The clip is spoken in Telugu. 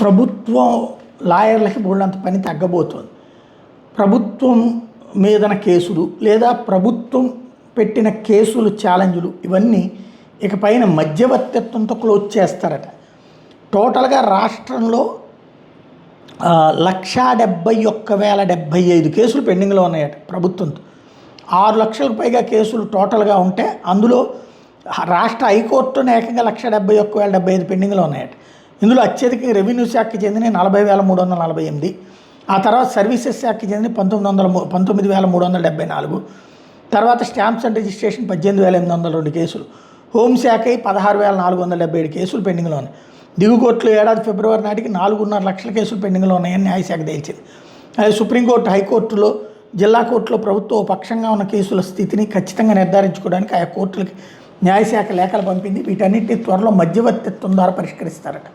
ప్రభుత్వం లాయర్లకి బోల్డంత పని తగ్గబోతోంది. ప్రభుత్వం మీదన కేసులు లేదా ప్రభుత్వం పెట్టిన కేసులు ఛాలెంజ్లు ఇవన్నీ ఇకపైన మధ్యవర్తిత్వంతో క్లోజ్ చేస్తారట. టోటల్గా రాష్ట్రంలో 1,71,075 కేసులు పెండింగ్లో ఉన్నాయట ప్రభుత్వంతో. 6 లక్షలకు పైగా కేసులు టోటల్గా ఉంటే అందులో రాష్ట్ర హైకోర్టును ఏకంగా 1,71,075 పెండింగ్లో ఉన్నాయట. ఇందులో అత్యధికంగా రెవెన్యూ శాఖకి చెందిన 40,348, ఆ తర్వాత సర్వీసెస్ శాఖకి చెందిన 19,374, తర్వాత స్టాంప్స్ అండ్ రిజిస్ట్రేషన్ 18,802 కేసులు, హోంశాఖ 16,477 కేసులు పెండింగ్లో ఉన్నాయి. దిగువ కోర్టులో ఏడాది ఫిబ్రవరి నాటికి 4.5 లక్షల కేసులు పెండింగ్లో ఉన్నాయని న్యాయశాఖ తేల్చింది. అదే సుప్రీంకోర్టు, హైకోర్టులో, జిల్లా కోర్టులో ప్రభుత్వం పక్షంగా ఉన్న కేసుల స్థితిని ఖచ్చితంగా నిర్ధారించుకోవడానికి ఆయా కోర్టులకి న్యాయశాఖ లేఖలు పంపింది. వీటన్నిటిని త్వరలో మధ్యవర్తిత్వం ద్వారా పరిష్కరిస్తారట.